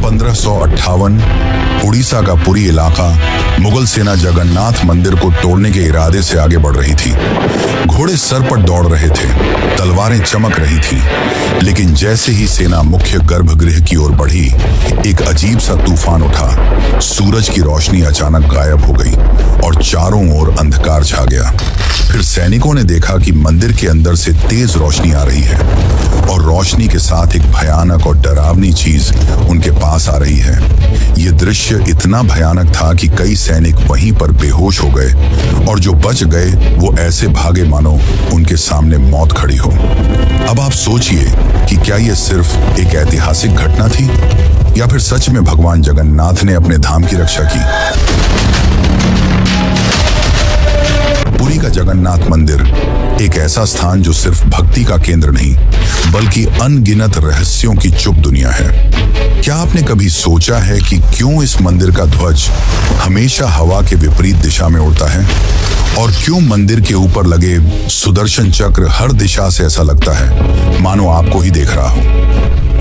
1558 उड़ीसा का पुरी इलाका मुगल सेना जगन्नाथ मंदिर को तोड़ने के इरादे से आगे बढ़ रही थी। घोड़े सर पर दौड़ रहे थे, तलवारें चमक रही थीं, लेकिन जैसे ही सेना मुख्य गर्भगृह की ओर बढ़ी, एक अजीब सा तूफान उठा। सूरज की रोशनी अचानक गायब हो गई और चारों ओर अंधकार छा गया। फिर सैनिकों ने देखा कि मंदिर के अंदर से तेज रोशनी आ रही है और रोशनी के साथ एक भयानक और डरावनी चीज उनके पास आ रही है। ये दृश्य इतना भयानक था कि कई सैनिक वहीं पर बेहोश हो गए और जो बच गए वो ऐसे भागे मानो उनके सामने मौत खड़ी हो। अब आप सोचिए कि क्या ये सिर्फ एक ऐतिहासिक घटना थी या फिर सच में भगवान जगन्नाथ ने अपने धाम की रक्षा की। पुरी का जगन्नाथ मंदिर एक ऐसा स्थान जो सिर्फ भक्ति का केंद्र नहीं बल्कि अनगिनत रहस्यों की चुप दुनिया है। क्या आपने कभी सोचा है कि क्यों इस मंदिर का ध्वज हमेशा हवा के विपरीत दिशा में उड़ता है और क्यों मंदिर के ऊपर लगे सुदर्शन चक्र हर दिशा से ऐसा लगता है मानो आपको ही देख रहा हो।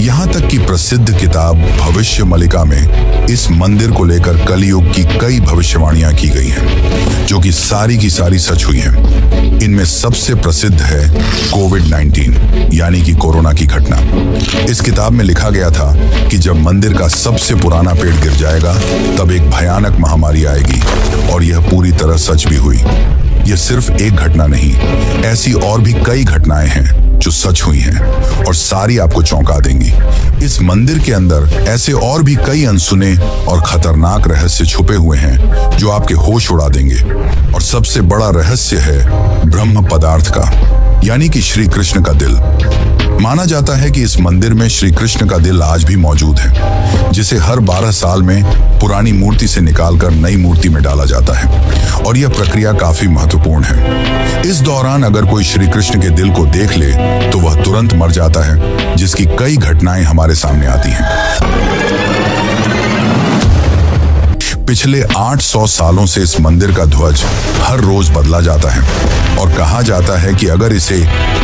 यहाँ तक कि प्रसिद्ध किताब भविष्य मलिका में इस मंदिर को लेकर कलयुग की कई भविष्यवाणियां की गई हैं, जो कि सारी की सारी सच हुई हैं। इनमें सबसे प्रसिद्ध है कोविड-19 यानी कि कोरोना की घटना। इस किताब में लिखा गया था कि जब मंदिर का सबसे पुराना पेड़ गिर जाएगा तब एक भयानक महामारी आएगी, और यह पूरी तरह सच भी हुई। यह सिर्फ एक घटना नहीं, ऐसी और भी कई घटनाएं हैं जो सच हुई हैं और सारी आपको चौंका देंगी। इस मंदिर के अंदर ऐसे और भी कई अनसुने और खतरनाक रहस्य छुपे हुए हैं जो आपके होश उड़ा देंगे। और सबसे बड़ा रहस्य है ब्रह्म पदार्थ का, यानी कि श्री कृष्ण का दिल। माना जाता है कि इस मंदिर में श्री कृष्ण का दिल आज भी मौजूद है, जिसे हर 12 साल में पुरानी मूर्ति से निकालकर नई मूर्ति में डाला जाता है, और यह प्रक्रिया काफी महत्वपूर्ण है। इस दौरान अगर कोई श्री कृष्ण के दिल को देख ले तो वह तुरंत मर जाता है, जिसकी कई घटनाएं हमारे सामने आती हैं। पिछले 800 सालों से इस मंदिर का ध्वज हर रोज बदला जाता है और कहा जाता है कि अगर इसे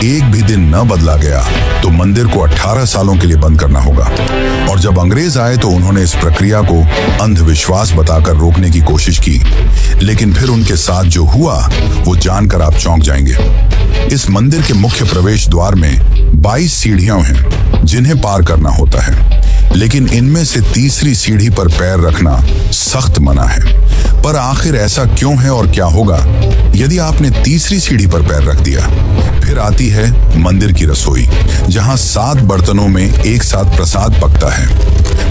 एक भी दिन न बदला गया तो मंदिर को 18 सालों के लिए बंद करना होगा। और जब अंग्रेज आए तो उन्होंने इस प्रक्रिया को अंधविश्वास बताकर रोकने की कोशिश की, लेकिन फिर उनके साथ जो हुआ वो जानकर आप चौंक जाएंगे। इस मंदिर के मुख्य प्रवेश द्वार में 22 सीढ़ियां हैं जिन्हें पार करना होता है, लेकिन इनमें से तीसरी सीढ़ी पर पैर रखना सख्त मना है। पर आखिर ऐसा क्यों है और क्या होगा यदि आपने तीसरी सीढ़ी पर पैर रख दिया? फिर आती है मंदिर की रसोई, जहां 7 बर्तनों में एक साथ प्रसाद पकता है,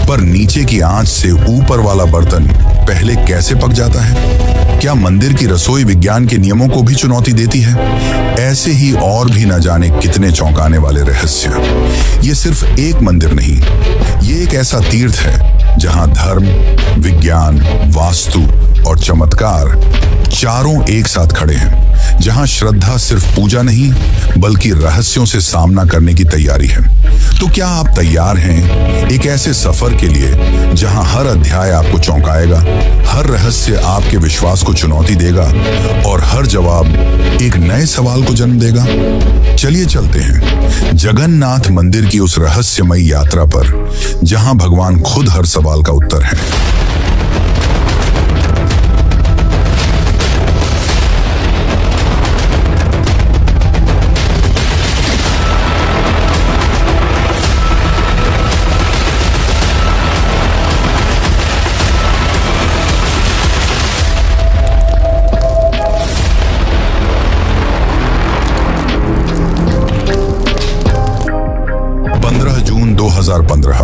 पर नीचे की आंच से ऊपर वाला बर्तन पहले कैसे पक जाता है? क्या मंदिर की रसोई विज्ञान के नियमों को भी चुनौती देती है? ऐसे ही और भी न जाने कितने चौंकाने वाले रहस्य। ये सिर्फ एक मंदिर नहीं, ये एक ऐसा तीर्थ है जहां धर्म, विज्ञान, वास्तु और चमत्कार चारों एक साथ खड़े हैं, जहां श्रद्धा सिर्फ पूजा नहीं बल्कि रहस्यों से सामना करने की तैयारी है। तो क्या आप तैयार हैं एक ऐसे सफर के लिए जहां हर अध्याय आपको चौंकाएगा, हर रहस्य आपके विश्वास को चुनौती देगा और हर जवाब एक नए सवाल को जन्म देगा? चलिए चलते हैं जगन्नाथ मंदिर की उस रहस्यमयी यात्रा पर, जहां भगवान खुद हर सवाल का उत्तर है। जून 2015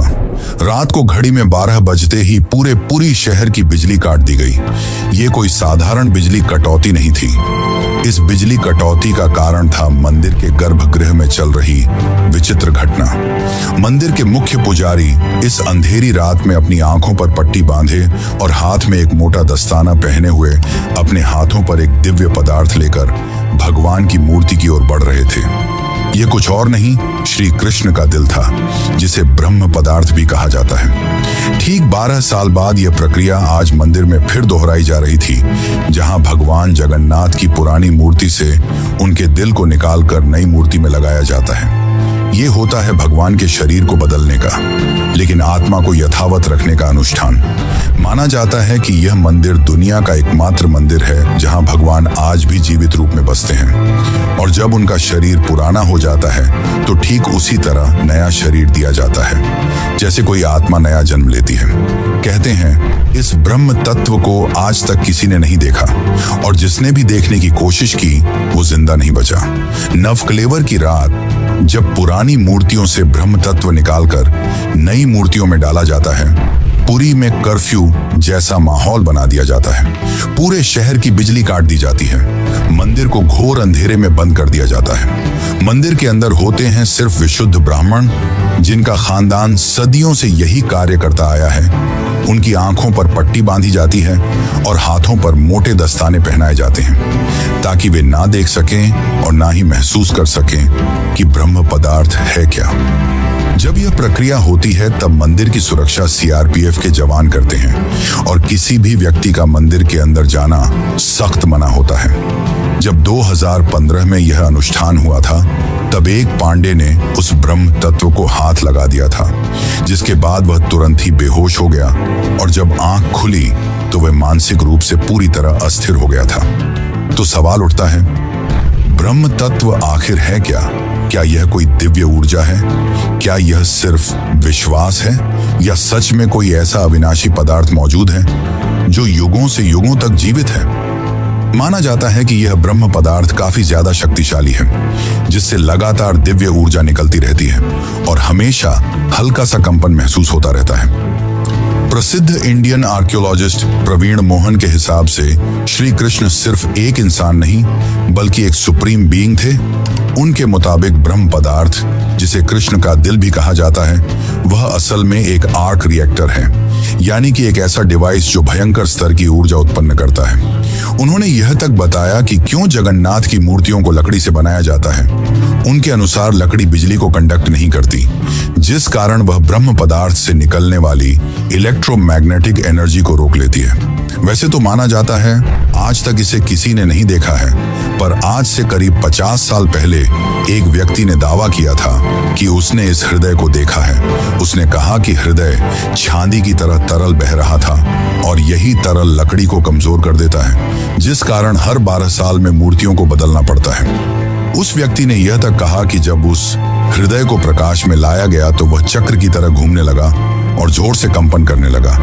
रात को घड़ी में 12 बजते ही पूरी शहर की बिजली काट दी गई। ये कोई साधारण बिजली कटौती नहीं थी। इस बिजली कटौती का कारण था मंदिर के गर्भगृह में चल रही विचित्र घटना। मंदिर के मुख्य पुजारी इस अंधेरी रात में अपनी आंखों पर पट्टी बांधे और हाथ में एक मोटा दस्ताना पहने हुए अपने हाथों पर एक दिव्य पदार्थ लेकर भगवान की मूर्ति की ओर बढ़ रहे थे। ये कुछ और नहीं, श्री कृष्ण का दिल था, जिसे ब्रह्म पदार्थ भी कहा जाता है। ठीक 12 साल बाद यह प्रक्रिया आज मंदिर में फिर दोहराई जा रही थी, जहां भगवान जगन्नाथ की पुरानी मूर्ति से उनके दिल को निकालकर नई मूर्ति में लगाया जाता है। ये होता है भगवान के शरीर को बदलने का, लेकिन आत्मा को यथावत रखने का अनुष्ठान। माना जाता है कि यह मंदिर दुनिया का एकमात्र मंदिर है जहां भगवान आज भी जीवित रूप में बसते हैं, और जब उनका शरीर पुराना हो जाता है तो ठीक उसी तरह नया शरीर दिया जाता है जैसे कोई आत्मा नया जन्म लेती है। कहते हैं इस ब्रह्म तत्व को आज तक किसी ने नहीं देखा, और जिसने भी देखने की कोशिश की वो जिंदा नहीं बचा। नवकलेवर की रात जब पुरानी मूर्तियों से ब्रह्म तत्व निकालकर नई मूर्तियों में डाला जाता है, पुरी में कर्फ्यू जैसा माहौल बना दिया जाता है। पूरे शहर की बिजली काट दी जाती है। मंदिर को घोर अंधेरे में बंद कर दिया जाता है। मंदिर के अंदर होते हैं सिर्फ विशुद्ध ब्राह्मण, जिनका खानदान सदियों से यही कार्य करता आया है। उनकी आंखों पर पट्टी बांधी जाती है और हाथों पर मोटे दस्ताने पहनाए जाते हैं, ताकि वे ना देख सकें और ना ही महसूस कर सकें कि ब्रह्म पदार्थ है क्या। जब यह प्रक्रिया होती है तब मंदिर की सुरक्षा सीआरपीएफ के जवान करते हैं, और किसी भी व्यक्ति का मंदिर के अंदर जाना सख्त मना होता है। जब 2015 में यह अनुष्ठान हुआ था, तब एक पांडे ने उस ब्रह्म तत्व को हाथ लगा दिया था, जिसके बाद वह तुरंत ही बेहोश हो गया, और जब आंख खुली तो वह मानसिक रूप से पूरी तरह अस्थिर हो गया था। तो सवाल उठता है, ब्रह्म तत्व आखिर है क्या? क्या यह कोई दिव्य ऊर्जा है? क्या यह सिर्फ विश्वास है, या सच में कोई ऐसा अविनाशी पदार्थ मौजूद है जो युगों से युगों तक जीवित है? माना जाता है कि यह ब्रह्म पदार्थ काफी ज्यादा शक्तिशाली है, जिससे लगातार दिव्य ऊर्जा निकलती रहती है और हमेशा हल्का सा कंपन महसूस होता रहता है। प्रसिद्ध इंडियन आर्कियोलॉजिस्ट प्रवीण मोहन के हिसाब से श्री कृष्ण सिर्फ एक इंसान नहीं बल्कि एक सुप्रीम बीइंग थे। उनके मुताबिक ब्रह्म पदार्थ, जिसे कृष्ण का दिल भी कहा जाता है, वह असल में एक आर्क रिएक्टर है, यानी कि एक ऐसा डिवाइस जो भयंकर स्तर की ऊर्जा उत्पन्न करता है। उन्होंने यह तक बताया कि क्यों जगन्नाथ की मूर्तियों को लकड़ी से बनाया जाता है। उनके अनुसार लकड़ी बिजली को कंडक्ट नहीं करती, जिस कारण वह ब्रह्म पदार्थ से निकलने वाली इलेक्ट्रोमैग्नेटिक एनर्जी को रोक लेती है। वैसे तो माना जाता है आज तक इसे किसी ने नहीं देखा है, पर आज से करीब 50 साल पहले एक व्यक्ति ने दावा किया था कि उसने इस हृदय को देखा है। उसने कहा कि हृदय चांदी की तरह तरल बह रहा था, और यही तरल लकड़ी को कमजोर कर देता है, जिस कारण हर 12 साल में मूर्तियों को बदलना पड़ता है। उस व्यक्ति ने यह तक कहा कि जब उस हृदय को प्रकाश में लाया गया तो वह चक्र की तरह घूमने लगा और जोर से कंपन करने लगा,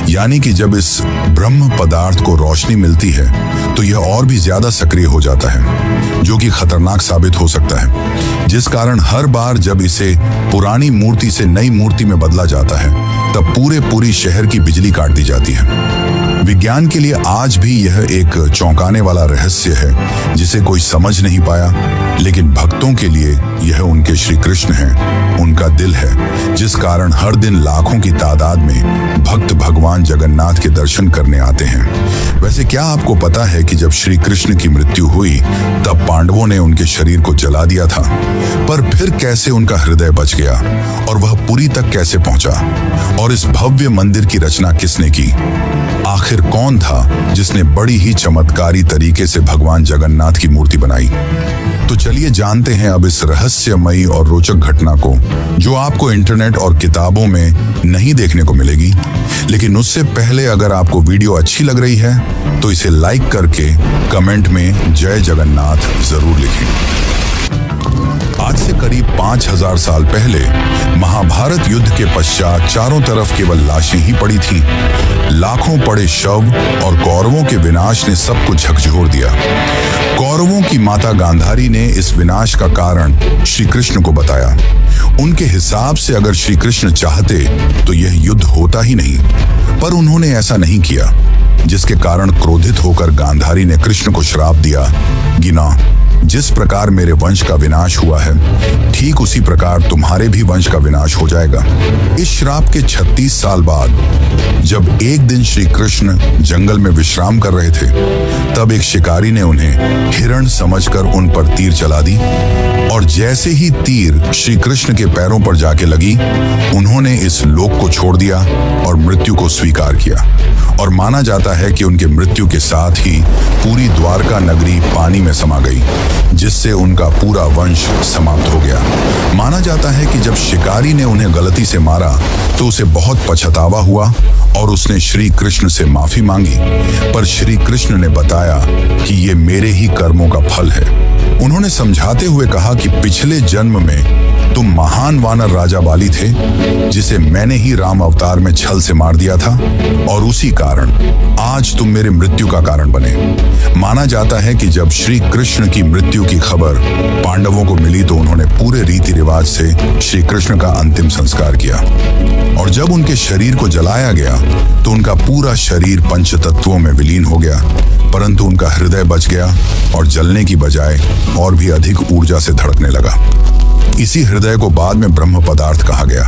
यानी कि जब इस ब्रह्म पदार्थ को रोशनी मिलती है तो यह और भी ज्यादा सक्रिय हो जाता है, जो कि खतरनाक साबित हो सकता है। जिस कारण हर बार जब इसे पुरानी मूर्ति से नई मूर्ति में बदला जाता है तब पूरी शहर की बिजली काट दी जाती है। विज्ञान के लिए आज भी यह एक चौंकाने वाला रहस्य है जिसे कोई समझ नहीं पाया, लेकिन भक्तों के लिए यह उनके श्री कृष्ण है, उनका दिल है, जिस कारण हर दिन लाखों की तादाद में भक्त भगवान जगन्नाथ के दर्शन करने आते हैं। वैसे क्या आपको पता है कि जब श्री कृष्ण की मृत्यु हुई तब पांडवों ने उनके शरीर को जला दिया था, पर फिर कैसे उनका हृदय बच गया और वह पुरी तक कैसे पहुंचा? और इस भव्य मंदिर की रचना किसने की? आखिर कौन था जिसने बड़ी ही चमत्कारी तरीके से भगवान जगन्नाथ की मूर्ति बनाई? तो चलिए जानते हैं अब इस रहस्यमयी और रोचक घटना को, जो आपको इंटरनेट और किताबों में नहीं देखने को मिलेगी। लेकिन उससे पहले अगर आपको वीडियो अच्छी लग रही है तो इसे लाइक करके कमेंट में जय जगन्नाथ जरूर लिखें। आज से करीब 5000 साल पहले महाभारत युद्ध के पश्चात चारों तरफ केवल लाशें ही पड़ी थीं। लाखों पड़े शव और कौरवों के विनाश ने सबको झकझोर दिया। कौरवों की माता गांधारी ने इस विनाश का कारण श्री कृष्ण को बताया। उनके हिसाब से अगर श्री कृष्ण चाहते तो यह युद्ध होता ही नहीं, पर उन्होंने ऐसा नहीं किया, जिसके कारण क्रोधित होकर गांधारी ने कृष्ण को श्राप दिया, गिना, जिस प्रकार मेरे वंश का विनाश हुआ है ठीक उसी प्रकार तुम्हारे भी वंश का विनाश हो जाएगा। इस श्राप के 36 साल बाद जब एक दिन श्री कृष्ण जंगल में विश्राम कर रहे थे, तब एक शिकारी ने उन्हें हिरण समझकर उन पर तीर चला दी, और जैसे ही तीर श्री कृष्ण के पैरों पर जाके लगी, उन्होंने इस लोक को छोड़ दिया और मृत्यु को स्वीकार किया। और माना जाता है कि उनके मृत्यु के साथ ही पूरी द्वारका नगरी पानी में समा गई, जिससे उनका पूरा वंश समाप्त हो गया। माना जाता है कि जब शिकारी ने उन्हें गलती से मारा तो उसे बहुत पछतावा हुआ और उसने श्री कृष्ण से माफी मांगी, पर श्री कृष्ण ने बताया कि ये मेरे ही कर्मों का फल है। उन्होंने समझाते हुए कहा कि पिछले जन्म में तुम महान वानर राजा बाली थे, जिसे मैंने ही राम अवतार में छल से मार दिया था, और उसी कारण आज तुम मेरे मृत्यु का कारण बने। माना जाता है कि जब श्री कृष्ण की मृत्यु की खबर पांडवों को मिली तो उन्होंने पूरे रीति रिवाज से श्री कृष्ण का अंतिम संस्कार किया, और जब उनके शरीर को जलाया गया तो उनका पूरा शरीर पंच तत्वों में विलीन हो गया, परंतु उनका हृदय बच गया और जलने की बजाय और भी अधिक ऊर्जा से धड़कने लगा। इसी हृदय को बाद में ब्रह्म पदार्थ कहा गया।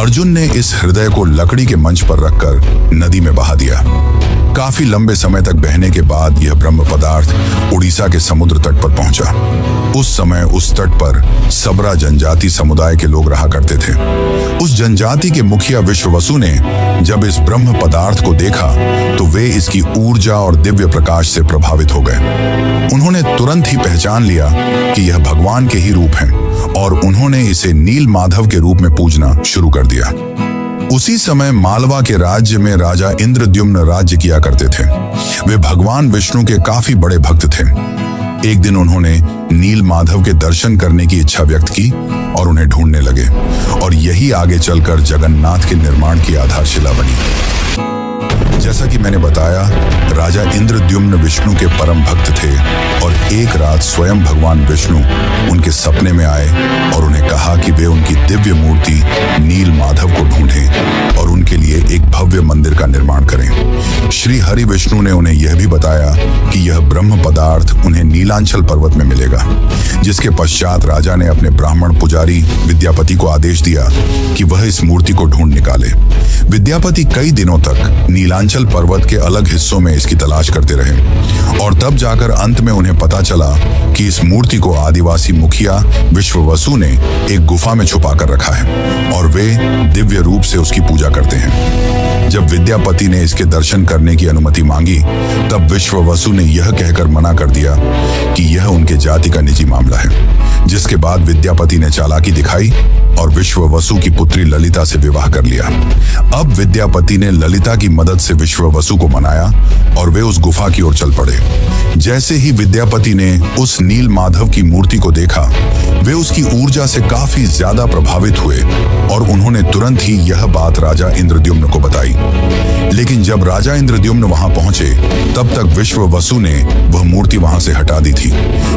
अर्जुन ने इस हृदय को लकड़ी के मंच पर रखकर नदी में बहा दिया। काफी लंबे समय तक बहने के बाद यह ब्रह्म पदार्थ उड़ीसा के समुद्र तट पर पहुंचा। उस समय उस तट पर सबरा जनजाति समुदाय के लोग रहा करते थे। उस जनजाति के मुखिया विश्ववसु ने जब इस ब्रह्म पदार्थ को देखा तो वे इसकी ऊर्जा और दिव्य प्रकाश से प्रभावित हो गए। उन्होंने तुरंत ही पहचान लिया कि यह भगवान के ही रूप हैं, और उन्होंने इसे नील माधव के रूप में पूजना शुरू कर दिया। उसी समय मालवा के राज्य में राजा इंद्रद्युम्न राज्य किया करते थे। वे भगवान विष्णु के काफी बड़े भक्त थे। एक दिन उन्होंने नील माधव के दर्शन करने की इच्छा व्यक्त की और उन्हें ढूंढने लगे, और यही आगे चलकर जगन्नाथ के निर्माण की आधारशिला बनी। जैसा कि मैंने बताया, राजा इंद्रद्युम्न विष्णु के परम भक्त थे, और एक रात स्वयं भगवान विष्णु उनके सपने में आए और उन्हें कहा कि वे उनकी दिव्य मूर्ति नील माधव को ढूंढें और उनके लिए एक भव्य मंदिर का निर्माण करें। श्री हरि विष्णु ने उन्हें यह भी बताया कि यह ब्रह्म पदार्थ उन्हें नीलांचल पर्वत में मिलेगा, जिसके पश्चात राजा ने अपने ब्राह्मण पुजारी विद्यापति को आदेश दिया कि वह इस मूर्ति को ढूंढ निकाले। विद्यापति कई दिनों तक नीलांचल पर्वत के अलग हिस्सों में इसकी तलाश करते रहे, और तब जाकर अंत में उन्हें पता चला कि इस मूर्ति को आदिवासी मुखिया विश्ववसु ने एक गुफा में छुपा कर रखा है, और वे दिव्य रूप से उसकी पूजा करते हैं। जब विद्यापति ने इसके दर्शन करने की अनुमति मांगी, तब विश्ववसु ने यह कहकर मना कर दिया कि यह उनके जाति का निजी मामला है, जिसके बाद विद्यापति ने चालाकी दिखाई और विश्ववसु की पुत्री ललिता से विवाह कर लिया। अब विद्यापति ने ललिता की मदद से विश्ववसु को मनाया और वे उस गुफा की ओर चल पड़े। जैसे ही विद्यापति ने उस नील माधव की मूर्ति को देखा, वे उसकी ऊर्जा से काफी ज्यादा प्रभावित हुए और उन्होंने तुरंत ही यह बात राजा इंद्रद्युम्न को बताई। लेकिन जब राजा इंद्रद्युम्न वहां पहुंचे, तब तक विश्ववसु ने वह मूर्ति वहां से हटा दी थी,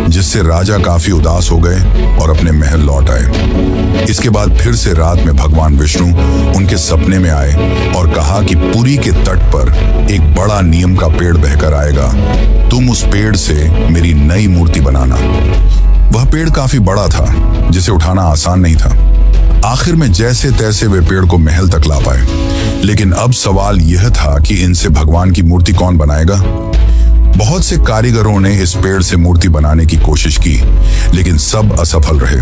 जिससे राजा काफी उदास हो गए और अपने महल लौट आए। इसके बाद फिर से रात में भगवान विष्णु उनके सपने में आए और कहा कि पुरी के तट पर एक बड़ा नीम का पेड़ बहकर आएगा, तुम उस पेड़ से मेरी नई मूर्ति बनाना। वह पेड़ काफी बड़ा था, जिसे उठाना आसान नहीं था। आखिर में जैसे तैसे वे पेड़ को महल तक ला पाए, लेकिन अब सवाल यह था कि इनसे भगवान की मूर्ति कौन बनाएगा। बहुत से कारीगरों ने इस पेड़ से मूर्ति बनाने की कोशिश की, लेकिन सब असफल रहे।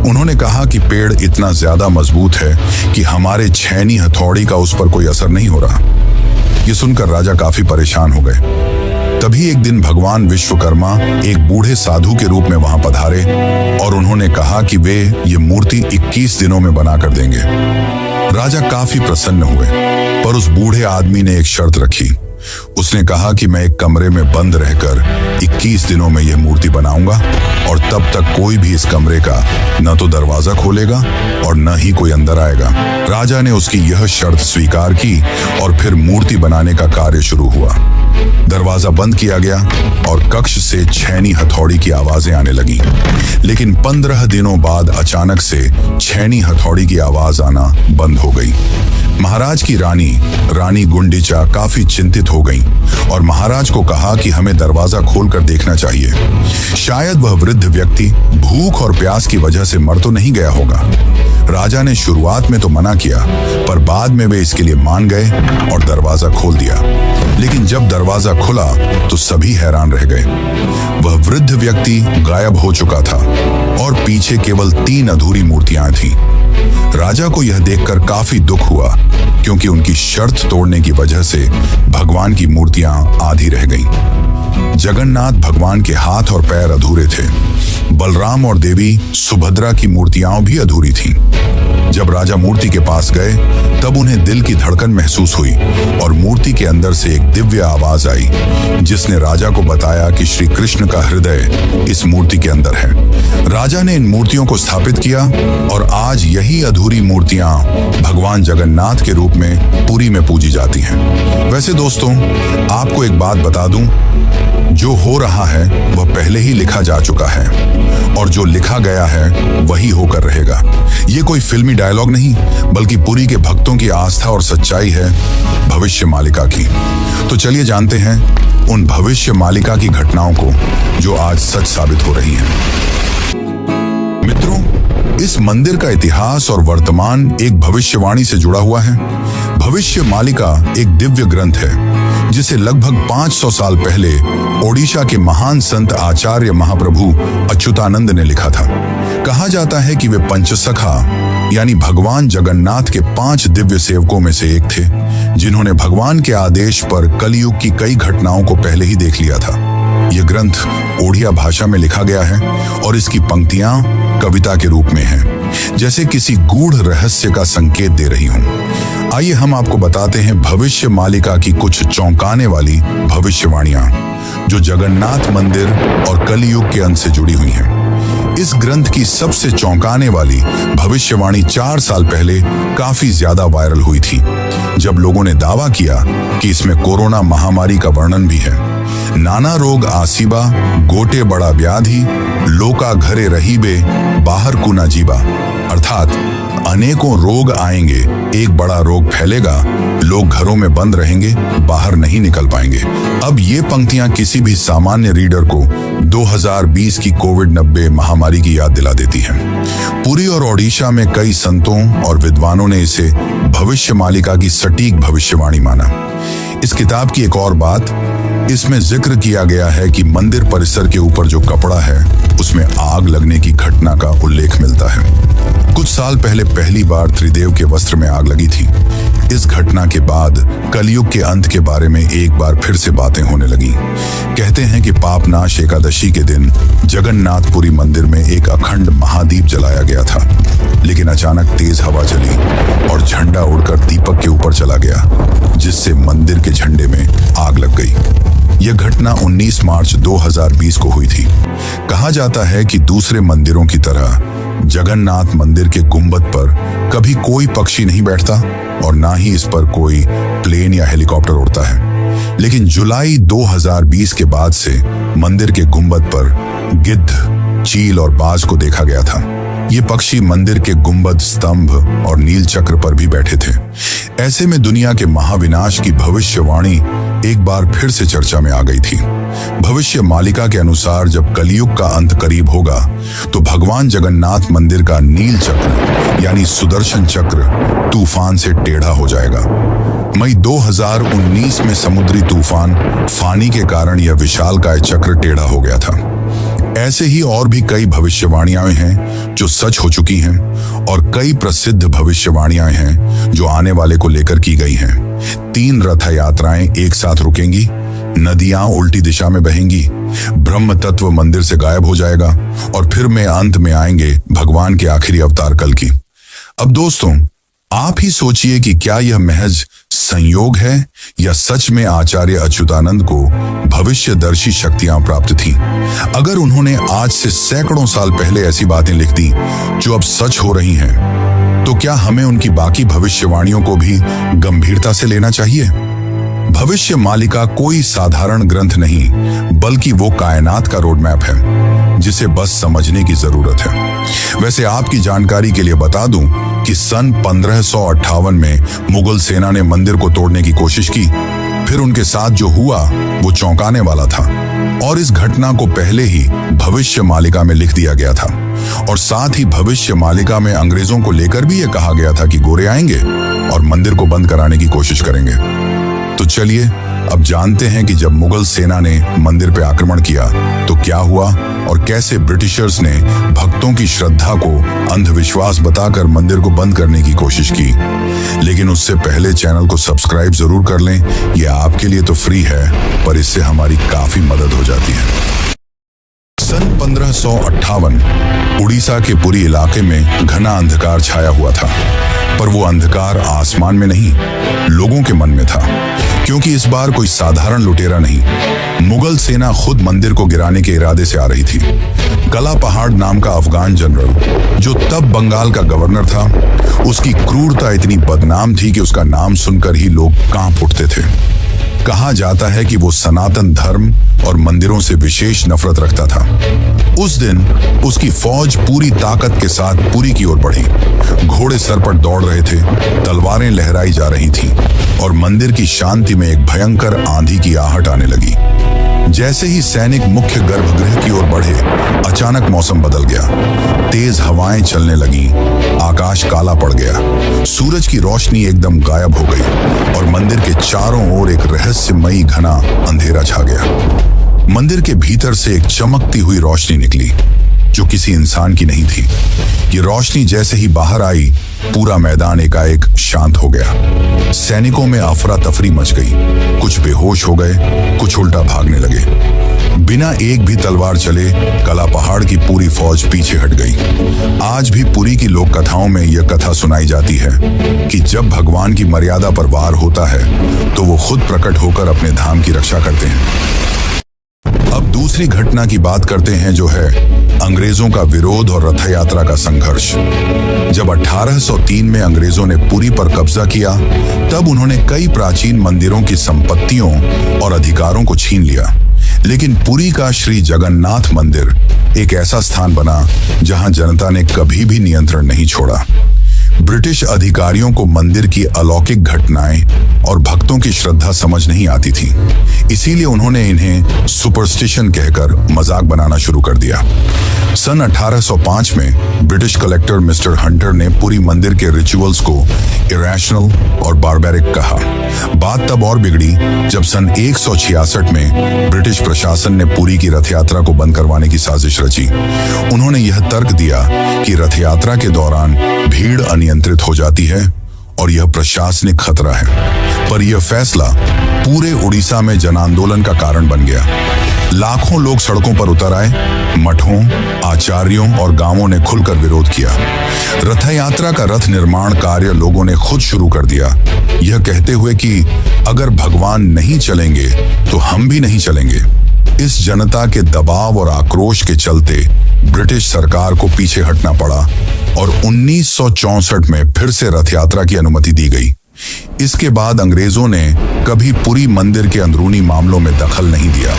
उन्होंने कहा कि पेड़ इतना ज्यादा मजबूत है कि हमारे छैनी हथौड़ी का उस पर कोई असर नहीं हो रहा। ये सुनकर राजा काफी परेशान हो गए। तभी एक दिन भगवान विश्वकर्मा एक बूढ़े साधु के रूप में वहां पधारे और उन्होंने कहा कि वे ये मूर्ति 21 दिनों में बना कर देंगे। राजा काफी प्रसन्न हुए, पर उस बूढ़े आदमी ने एक शर्त रखी। उसने कहा कि मैं एक कमरे में बंद रहकर 21 दिनों में यह मूर्ति बनाऊंगा, और तब तक कोई भी इस कमरे का न तो दरवाजा खोलेगा और न ही कोई अंदर आएगा। राजा ने उसकी यह शर्त स्वीकार की और फिर मूर्ति बनाने का कार्य शुरू हुआ। दरवाजा बंद किया गया और कक्ष से छैनी हथौड़ी की आवाजें आने लगी, लेकिन 15 दिनों बाद अचानक से छैनी हथौड़ी की आवाज आना बंद हो गई। महाराज की रानी गुंडीचा काफी चिंतित हो गईं और महाराज को कहा कि हमें दरवाजा खोलकर देखना चाहिए। शायद वह वृद्ध व्यक्ति भूख और प्यास की वजह से मर तो नहीं गया होगा। राजा ने शुरुआत में तो मना किया, पर बाद में वे इसके लिए मान गए और दरवाजा खोल दिया। लेकिन जब दरवाजा खुला तो सभी हैरान रह गए। वह वृद्ध व्यक्ति गायब हो चुका था और पीछे केवल 3 अधूरी मूर्तियां थीं। राजा को यह देखकर काफी दुख हुआ, क्योंकि उनकी शर्त तोड़ने की वजह से भगवान की मूर्तियां आधी रह गईं। जगन्नाथ भगवान के हाथ और पैर अधूरे थे। बलराम और देवी सुभद्रा की मूर्तियां भी अधूरी थीं। जब राजा मूर्ति के पास गए तब उन्हें दिल की धड़कन महसूस हुई और मूर्ति के अंदर से एक दिव्य आवाज आई, जिसने राजा को बताया कि श्री कृष्ण का हृदय इस मूर्ति के अंदर है। राजा ने इन मूर्तियों को स्थापित किया और आज यही अधूरी मूर्तियां भगवान जगन्नाथ के रूप में पुरी में पूजी जाती हैं। वैसे दोस्तों, आपको एक बात बता दूं, जो हो रहा है वह पहले ही लिखा जा चुका है और जो लिखा गया है वही होकर रहेगा। ये कोई फिल्मी डायलॉग नहीं, बल्कि पुरी के भक्तों की आस्था और सच्चाई है भविष्य मालिका की। तो चलिए जानते हैं उन भविष्य मालिका की घटनाओं को जो आज सच साबित हो रही हैं। मित्रों, इस मंदिर का इतिहास और वर्तमान एक भविष्यवाणी से जुड़ा हुआ है। भविष्य मालिका एक दिव्य ग्रंथ है जिसे लगभग 500 साल पहले ओडिशा के महान संत आचार्य महाप्रभु अच्युतानंद ने लिखा था। कहा जाता है कि वे पंचसखा यानी भगवान जगन्नाथ के 5 दिव्य सेवकों में से एक थे, जिन्होंने भगवान के आदेश पर कलयुग की कई घटनाओं को पहले ही देख लिया था। यह ग्रंथ ओडिया भाषा में लिखा गया है और इसकी पंक्तियां कविता के रूप में हैं, जैसे किसी गूढ़ रहस्य का संकेत दे रही हूं। आइए हम आपको बताते हैं भविष्य मालिका की कुछ चौंकाने वाली भविष्यवाणियां जो जगन्नाथ मंदिर और कलयुग के अंत से जुड़ी हुई हैं। इस ग्रंथ की सबसे चौंकाने वाली भविष्यवाणी 4 साल पहले काफी ज्यादा वायरल हुई थी, जब लोगों ने दावा किया कि इसमें कोरोना महामारी का वर्णन भी है। नाना रोग आसीबा, गोटे बड़ा व्याधि, लोका घरे रहीबे, बाहर कुना जीबा, अर्थात अनेकों रोग आएंगे, एक बड़ा रोग फैलेगा, लोग घरों में बंद रहेंगे, बाहर नहीं निकल पाएंगे। अब ये पंक्तियां किसी भी सामान्य रीडर को 2020 की कोविड-19 महामारी की याद दिला देती हैं। पुरी और ओडिशा में कई संतों और विद्वानों ने इसे भविष्य मालिका की सटीक भविष्यवाणी माना। इस किताब की एक और बात, इसमें जिक्र किया गया है कि मंदिर परिसर के ऊपर जो कपड़ा है उसमें आग लगने की घटना का उल्लेख मिलता है। कुछ साल पहले पहली बार त्रिदेव के वस्त्र में आग लगी थी। इस घटना के बाद कलयुग के अंत के बारे में एक बार फिर से बातें होने लगी। कहते हैं कि पापनाश एकादशी के दिन जगन्नाथपुरी मंदिर में एक अखंड महादीप जलाया गया था, लेकिन अचानक तेज हवा चली और झंडा उड़कर दीपक के ऊपर चला गया, जिससे मंदिर के झंडे में आग लग गई। यह घटना 19 मार्च 2020 को हुई थी। कहा जाता है कि दूसरे मंदिरों की तरह जगन्नाथ मंदिर के गुंबद पर कभी कोई पक्षी नहीं बैठता और ना ही इस पर कोई प्लेन या हेलीकॉप्टर उड़ता है। लेकिन जुलाई 2020 के बाद से मंदिर के गुंबद पर गिद्ध, चील और बाज को देखा गया था। ये पक्षी मंदिर के गुंबद, स्तंभ और नील चक्र पर भी बैठे थे। ऐसे में दुनिया के महाविनाश की भविष्यवाणी एक बार फिर से चर्चा में आ गई थी। भविष्य मालिका के अनुसार जब कलयुग का अंत करीब होगा तो भगवान जगन्नाथ मंदिर का नील चक्र यानी सुदर्शन चक्र तूफान से टेढ़ा हो जाएगा। मई 2019 में समुद्री तूफान फानी के कारण यह विशालकाय चक्र टेढ़ा हो गया था। ऐसे ही और भी कई भविष्यवाणियां हैं जो सच हो चुकी हैं और कई प्रसिद्ध भविष्यवाणियां हैं जो आने वाले को लेकर की गई हैं। 3 रथ यात्राएं एक साथ रुकेंगी, नदियां उल्टी दिशा में बहेंगी, ब्रह्म तत्व मंदिर से गायब हो जाएगा और फिर में अंत में आएंगे भगवान के आखिरी अवतार कल की। अब दोस्तों, आप ही सोचिए कि क्या यह महज संयोग है या सच में आचार्य अच्युतानंद को भविष्यदर्शी शक्तियां प्राप्त थीं। अगर उन्होंने आज से सैकड़ों साल पहले ऐसी बातें लिख दी जो अब सच हो रही हैं, तो क्या हमें उनकी बाकी भविष्यवाणियों को भी गंभीरता से लेना चाहिए? भविष्य मालिका कोई साधारण ग्रंथ नहीं, बल्कि वो कायनात का रोड मैप है जिसे बस समझने की जरूरत है। वैसे आपकी जानकारी के लिए बता दूं कि सन 1558 में मुगल सेना ने मंदिर को तोड़ने की कोशिश की, फिर उनके साथ जो हुआ वो चौंकाने वाला था और इस घटना को पहले ही भविष्य मालिका में लिख दिया गया था और साथ ही भविष्य मालिका में अंग्रेजों को लेकर भी यह कहा गया था कि गोरे आएंगे और मंदिर को बंद कराने की कोशिश करेंगे। तो चलिए अब जानते हैं कि जब मुगल सेना ने मंदिर पर आक्रमण किया तो क्या हुआ और कैसे ब्रिटिशर्स ने भक्तों की श्रद्धा को अंधविश्वास बताकर मंदिर को बंद करने की कोशिश की। लेकिन उससे पहले चैनल को सब्सक्राइब जरूर कर लें, यह आपके लिए तो फ्री है पर इससे हमारी काफी मदद हो जाती है। सन 1558 उड़ीसा के पुरी इलाके में घना अंधकार छाया हुआ था, पर वो अंधकार आसमान में नहीं, लोगों के मन में था, क्योंकि इस बार कोई साधारण लुटेरा नहीं, मुगल सेना खुद मंदिर को गिराने के इरादे से आ रही थी। कला पहाड़ नाम का अफगान जनरल, जो तब बंगाल का गवर्नर था, उसकी क्रूरता इतनी बदनाम थी कि उसका नाम सुनकर ही लोग कांप उठते थे। कहा जाता है कि वो सनातन धर्म और मंदिरों से विशेष नफरत रखता था। उस दिन उसकी फौज पूरी ताकत के साथ पुरी की ओर बढ़ी। घोड़े सर पर दौड़ रहे थे, तलवारें लहराई जा रही थीं और मंदिर की शांति में एक भयंकर आंधी की आहट आने लगी। जैसे ही सैनिक मुख्य गर्भगृह की ओर बढ़े, अचानक मौसम बदल गया। तेज हवाएं चलने लगीं, आकाश काला पड़ गया, सूरज की रोशनी एकदम गायब हो गई और मंदिर के चारों ओर एक रहस्यमयी घना अंधेरा छा गया। मंदिर के भीतर से एक चमकती हुई रोशनी निकली, जो किसी इंसान की नहीं थी। ये रोशनी जैसे ही बाहर आई, पूरा मैदान एकाएक शांत हो गया। सैनिकों में अफरा तफरी मच गई, कुछ बेहोश हो गए, कुछ उल्टा भागने लगे। बिना एक भी तलवार चले कला पहाड़ की पूरी फौज पीछे हट गई। आज भी पुरी की लोक कथाओं में यह कथा सुनाई जाती है कि जब भगवान की मर्यादा पर वार होता है तो वो खुद प्रकट होकर अपने धाम की रक्षा करते हैं। अब दूसरी घटना की बात करते हैं, जो है अंग्रेजों का विरोध और रथ यात्रा का संघर्ष। जब 1803 में अंग्रेजों ने पुरी पर कब्जा किया, तब उन्होंने कई प्राचीन मंदिरों की संपत्तियों और अधिकारों को छीन लिया। लेकिन पुरी का श्री जगन्नाथ मंदिर एक ऐसा स्थान बना जहां जनता ने कभी भी नियंत्रण नहीं छोड़ा। ब्रिटिश अधिकारियों को मंदिर की अलौकिक घटनाएं और भक्तों की श्रद्धा समझ नहीं आती थी, इसीलिए उन्होंने इन्हें सुपरस्टिशन कहकर मजाक बनाना शुरू कर दिया। सन 1805 में ब्रिटिश कलेक्टर मिस्टर हंटर ने पुरी मंदिर के रिचुअल्स को इरेशनल और बारबैरिक कहा। बात तब और बिगड़ी जब सन 166 में ब्रिटिश प्रशासन ने पुरी की रथ यात्रा को बंद करवाने की साजिश रची। उन्होंने यह तर्क दिया कि रथ यात्रा के दौरान भीड़ अनियंत्रित हो जाती है और यह प्रशासनिक खतरा है। पर यह फैसला पूरे उड़ीसा में जन आंदोलन का कारण बन गया। लाखों लोग सड़कों पर उतर आए, मठों, आचार्यों और गांवों ने खुलकर विरोध किया। रथ यात्रा का रथ निर्माण कार्य लोगों ने खुद शुरू कर दिया, यह कहते हुए कि अगर भगवान नहीं चलेंगे तो हम भी नहीं चलेंगे। इस जनता के दबाव और आक्रोश के चलते ब्रिटिश सरकार को पीछे हटना पड़ा और 1964 में फिर से रथ यात्रा की अनुमति दी गई। इसके बाद अंग्रेजों ने कभी पुरी मंदिर के अंदरूनी मामलों में दखल नहीं दिया।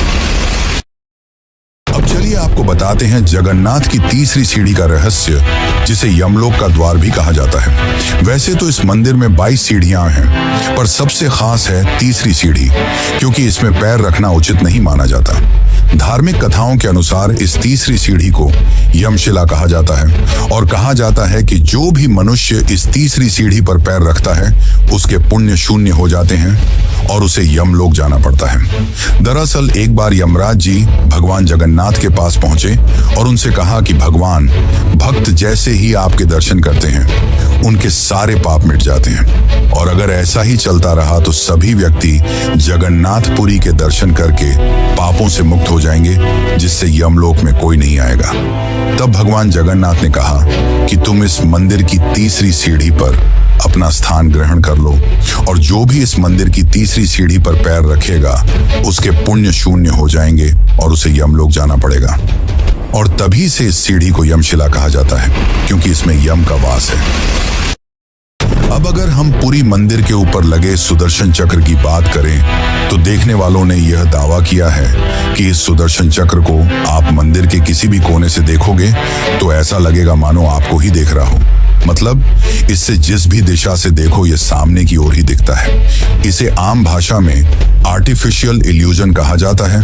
अब चलिए आपको बताते हैं जगन्नाथ की तीसरी सीढ़ी का रहस्य, जिसे यमलोक का द्वार भी कहा जाता है। वैसे तो इस मंदिर में 22 सीढ़ियां हैं, पर सबसे खास है तीसरी सीढ़ी, क्योंकि इसमें पैर रखना उचित नहीं माना जाता। धार्मिक कथाओं के अनुसार इस तीसरी सीढ़ी को यमशिला कहा जाता है और कहा जाता है कि जो भी मनुष्य इस तीसरी सीढ़ी पर पैर रखता है उसके पुण्य शून्य हो जाते हैं और उसे यमलोक जाना पड़ता है। दरअसल एक बार यमराज जी भगवान जगन्नाथ के पास पहुंचे और उनसे कहा कि भगवान, भक्त जैसे ही आपके दर्शन करते हैं उनके सारे पाप मिट जाते हैं और अगर ऐसा ही चलता रहा तो सभी व्यक्ति जगन्नाथपुरी के दर्शन करके पापों से मुक्त हो जाएंगे, जिससे यमलोक में कोई नहीं आएगा। तब भगवान जगन्नाथ ने कहा कि तुम इस मंदिर की तीसरी सीढ़ी पर अपना स्थान ग्रहण कर लो और जो भी इस मंदिर की तीसरी सीढ़ी पर पैर रखेगा उसके पुण्य शून्य हो जाएंगे और उसे यमलोक जाना पड़ेगा। और तभी से इस सीढ़ी को यमशिला कहा जाता है, क्योंकि इसमें यम का वास है। अब अगर हम पुरी मंदिर के ऊपर लगे सुदर्शन चक्र की बात करें तो देखने वालों ने यह दावा किया है कि इस सुदर्शन चक्र को आप मंदिर के किसी भी कोने से देखोगे तो ऐसा लगेगा मानो आपको ही देख रहा हो। मतलब इससे जिस भी दिशा से देखो ये सामने की ओर ही दिखता है। इसे आम भाषा में आर्टिफिशियल इल्यूजन कहा जाता है,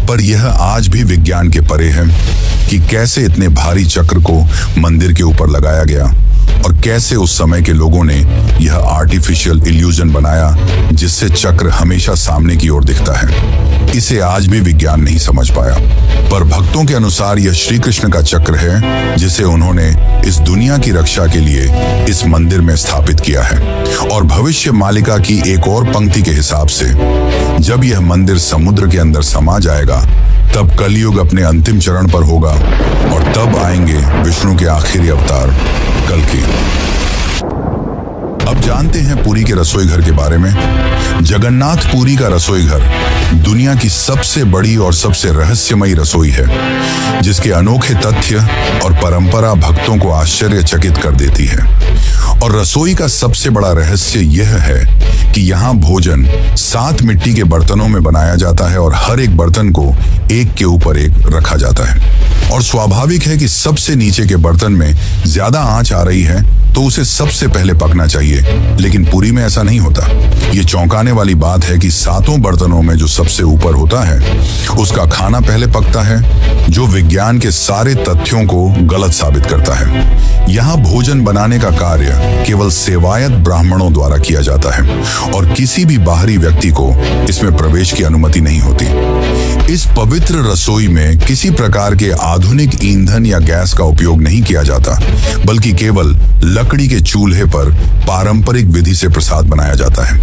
पर यह आज भी विज्ञान के परे है कि कैसे इतने भारी चक्र को मंदिर के ऊपर लगाया गया और कैसे उस समय के लोगों ने यह आर्टिफिशियल इल्यूजन बनाया जिससे चक्र हमेशा सामने की ओर दिखता है। इसे आज भी विज्ञान नहीं समझ पाया, पर भक्तों के अनुसार यह श्री कृष्ण का चक्र है जिसे उन्होंने इस दुनिया की रक्षा के लिए इस मंदिर में स्थापित किया है। और भविष्य मालिका की एक और पंक्ति के हिसाब से जब यह मंदिर समुद्र के अंदर समा जाएगा तब कलयुग अपने अंतिम चरण पर होगा और तब आएंगे विष्णु के आखिरी अवतार कल्कि। अब जानते हैं पुरी के रसोई घर के बारे में। जगन्नाथ पुरी का रसोई घर दुनिया की सबसे बड़ी और सबसे रहस्यमयी रसोई है, जिसके अनोखे तथ्य और परंपरा भक्तों को आश्चर्यचकित कर देती है। और रसोई का सबसे बड़ा रहस्य यह है कि यहाँ भोजन 7 मिट्टी के बर्तनों में बनाया जाता है और हर एक बर्तन को एक के ऊपर एक रखा जाता है। और स्वाभाविक है कि सबसे नीचे के बर्तन में ज्यादा आंच आ रही है तो उसे सबसे पहले पकना चाहिए, लेकिन पुरी में ऐसा नहीं होता। ये चौंकाने वाली बात है कि 7 बर्तनों में जो सबसे ऊपर होता है उसका खाना पहले पकता है, जो विज्ञान के सारे तथ्यों को गलत साबित करता है। यहाँ भोजन बनाने का कार्य केवल सेवायत ब्राह्मणों द्वारा किया जाता है और किसी भी बाहरी व्यक्ति को इसमें प्रवेश की अनुमति नहीं होती। इस पवित्र रसोई में किसी प्रकार के आधुनिक ईंधन या गैस का उपयोग नहीं किया जाता, बल्कि केवल लकड़ी के चूल्हे पर पारंपरिक विधि से प्रसाद बनाया जाता है।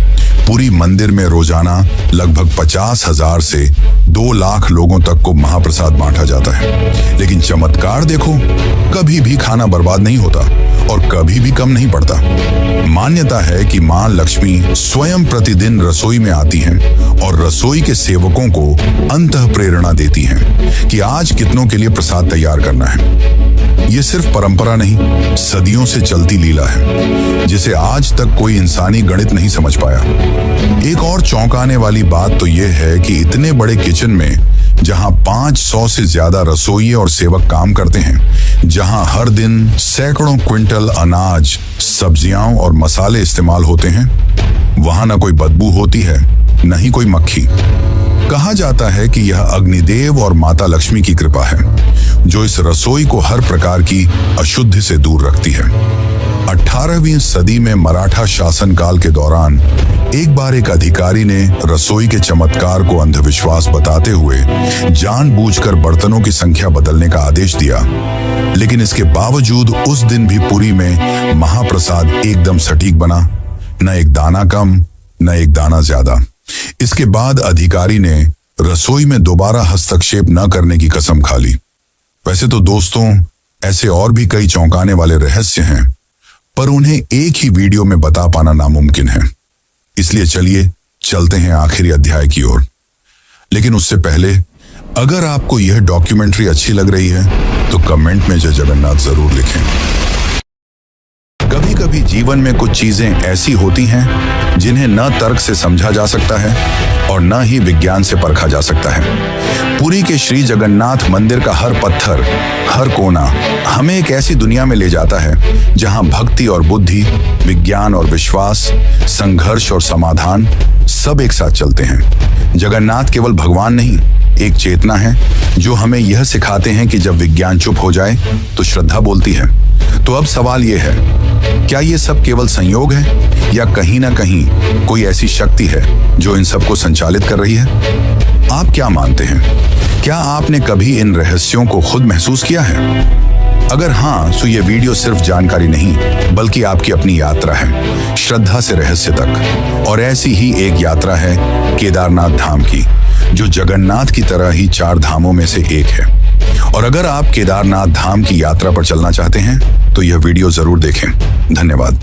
पुरी मंदिर में रोजाना लगभग 50,000 से 2 लाख लोगों तक को महाप्रसाद बांटा जाता है। लेकिन चमत्कार देखो, कभी भी खाना बर्बाद नहीं होता और कभी भी कम नहीं पड़ता। मान्यता है कि मां लक्ष्मी स्वयं प्रतिदिन रसोई में आती हैं और रसोई के सेवकों को अंतः प्रेरणा देती हैं कि आज कितनों के लिए प्रसाद तैयार करना है। ये सिर्फ परंपरा नहीं, सदियों से चलती लीला है जिसे आज तक कोई इंसानी गणित नहीं समझ पाया। एक और चौंकाने वाली बात तो यह है कि इतने बड़े किचन में जहां 500 से ज्यादा रसोइये और सेवक काम करते हैं, जहां हर दिन सैकड़ों क्विंटल अनाज, सब्जियां और मसाले इस्तेमाल होते हैं, वहां न कोई बदबू होती है न ही कोई मक्खी। कहा जाता है कि यह अग्निदेव और माता लक्ष्मी की कृपा है जो इस रसोई को हर प्रकार की अशुद्धि से दूर रखती है। 18वीं सदी में मराठा शासनकाल के दौरान एक बार एक अधिकारी ने रसोई के चमत्कार को अंधविश्वास बताते हुए जानबूझकर बर्तनों की संख्या बदलने का आदेश दिया। लेकिन इसके बावजूद उस दिन भी पुरी में महाप्रसाद एकदम सटीक बना, न एक दाना कम न एक दाना ज्यादा। इसके बाद अधिकारी ने रसोई में दोबारा हस्तक्षेप न करने की कसम खा ली। वैसे तो दोस्तों, ऐसे और भी कई चौंकाने वाले रहस्य हैं, पर उन्हें एक ही वीडियो में बता पाना नामुमकिन है। इसलिए चलिए चलते हैं आखिरी अध्याय की ओर। लेकिन उससे पहले, अगर आपको यह डॉक्यूमेंट्री अच्छी लग रही है तो कमेंट में जय जगन्नाथ जरूर लिखें। कभी कभी जीवन में कुछ चीजें ऐसी होती हैं जिन्हें न तर्क से समझा जा सकता है और न ही विज्ञान से परखा जा सकता है। पुरी के श्री जगन्नाथ मंदिर का हर पत्थर, हर कोना हमें एक ऐसी दुनिया में ले जाता है जहां भक्ति और बुद्धि, विज्ञान और विश्वास, संघर्ष और समाधान सब एक साथ चलते हैं। जगन्नाथ केवल भगवान नहीं, एक चेतना है जो हमें यह सिखाते हैं कि जब विज्ञान चुप हो जाए तो श्रद्धा बोलती है। तो अब सवाल यह है, क्या ये सब केवल संयोग है या कहीं ना कहीं कोई ऐसी शक्ति है जो इन सबको संचालित कर रही है? आप क्या मानते हैं? क्या आपने कभी इन रहस्यों को खुद महसूस किया है? अगर हाँ, तो ये वीडियो सिर्फ जानकारी नहीं बल्कि आपकी अपनी यात्रा है, श्रद्धा से रहस्य तक। और ऐसी ही एक यात्रा है केदारनाथ धाम की, जो जगन्नाथ की तरह ही 4 धामों में से एक है। और अगर आप केदारनाथ धाम की यात्रा पर चलना चाहते हैं तो यह वीडियो जरूर देखें। धन्यवाद।